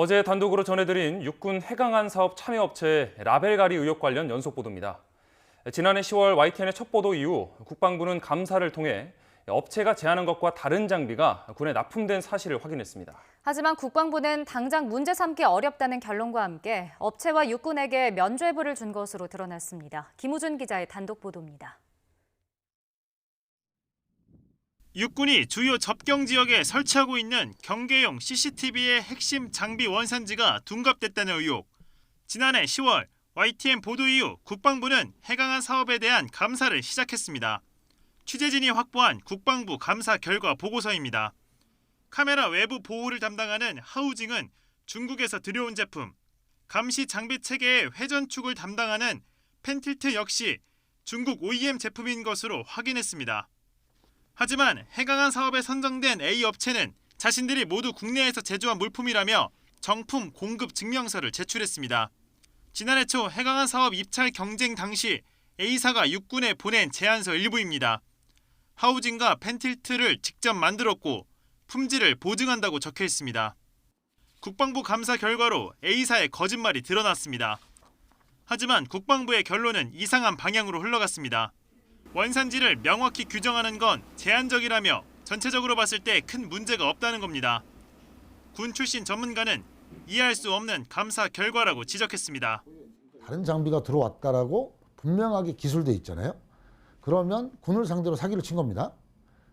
어제 단독으로 전해드린 육군 해강한 사업 참여업체 라벨가리 의혹 관련 연속 보도입니다. 지난해 10월 YTN의 첫 보도 이후 국방부는 감사를 통해 업체가 제안한 것과 다른 장비가 군에 납품된 사실을 확인했습니다. 하지만 국방부는 당장 문제 삼기 어렵다는 결론과 함께 업체와 육군에게 면죄부를 준 것으로 드러났습니다. 김우준 기자의 단독 보도입니다. 육군이 주요 접경 지역에 설치하고 있는 경계용 CCTV의 핵심 장비 원산지가 둔갑됐다는 의혹. 지난해 10월 YTN 보도 이후 국방부는 해강한 사업에 대한 감사를 시작했습니다. 취재진이 확보한 국방부 감사 결과 보고서입니다. 카메라 외부 보호를 담당하는 하우징은 중국에서 들여온 제품, 감시 장비 체계의 회전축을 담당하는 펜틸트 역시 중국 OEM 제품인 것으로 확인했습니다. 하지만 해강한 사업에 선정된 A 업체는 자신들이 모두 국내에서 제조한 물품이라며 정품 공급 증명서를 제출했습니다. 지난해 초 해강한 사업 입찰 경쟁 당시 A사가 육군에 보낸 제안서 일부입니다. 하우징과 펜틸트를 직접 만들었고 품질을 보증한다고 적혀 있습니다. 국방부 감사 결과로 A사의 거짓말이 드러났습니다. 하지만 국방부의 결론은 이상한 방향으로 흘러갔습니다. 원산지를 명확히 규정하는 건 제한적이라며 전체적으로 봤을 때 큰 문제가 없다는 겁니다. 군 출신 전문가는 이해할 수 없는 감사 결과라고 지적했습니다. 다른 장비가 들어왔다라고 분명하게 기술돼 있잖아요. 그러면 군을 상대로 사기를 친 겁니다.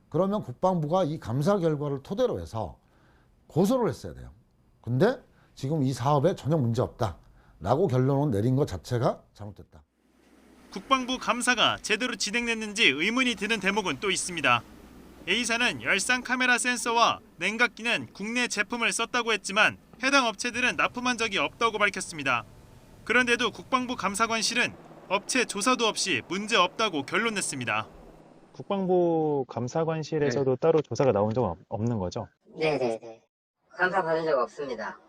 그러면 국방부가 이 감사 결과를 토대로 해서 고소를 했어야 돼요. 근데 지금 이 사업에 전혀 문제 없다라고 결론을 내린 것 자체가 잘못됐다. 국방부 감사가 제대로 진행됐는지 의문이 드는 대목은 또 있습니다. A사는 열상 카메라 센서와 냉각기는 국내 제품을 썼다고 했지만 해당 업체들은 납품한 적이 없다고 밝혔습니다. 그런데도 국방부 감사관실은 업체 조사도 없이 문제 없다고 결론냈습니다. 국방부 감사관실에서도 따로 조사가 나온 적은 없는 거죠? 네네네. 감사 받은 적 없습니다.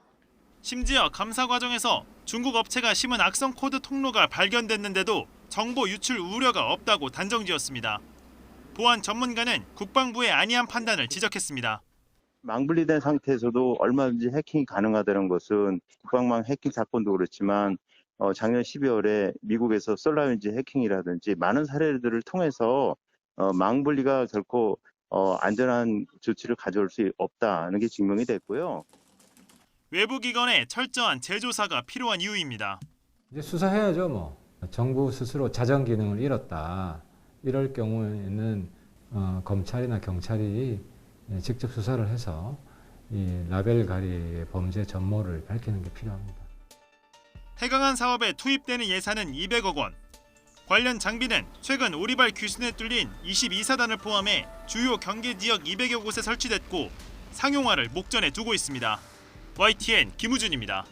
심지어 감사 과정에서 중국 업체가 심은 악성 코드 통로가 발견됐는데도 정보 유출 우려가 없다고 단정지었습니다. 보안 전문가는 국방부의 안이한 판단을 지적했습니다. 망분리된 상태에서도 얼마든지 해킹이 가능하다는 것은 국방망 해킹 사건도 그렇지만 작년 12월에 미국에서 솔라윈지 해킹이라든지 많은 사례들을 통해서 망분리가 결코 안전한 조치를 가져올 수 없다는 게 증명이 됐고요. 외부 기관의 철저한 재조사가 필요한 이유입니다. 이제 수사해야죠, 뭐. 정부 스스로 자정 기능을 잃었다. 이럴 경우에는 검찰이나 경찰이 직접 수사를 해서 이 라벨 가리의 범죄 전모를 밝히는 게 필요합니다. 해강한 사업에 투입되는 예산은 200억 원. 관련 장비는 최근 오리발 귀순에 뚫린 22사단을 포함해 주요 경계 지역 200여 곳에 설치됐고 상용화를 목전에 두고 있습니다. YTN 김우준입니다.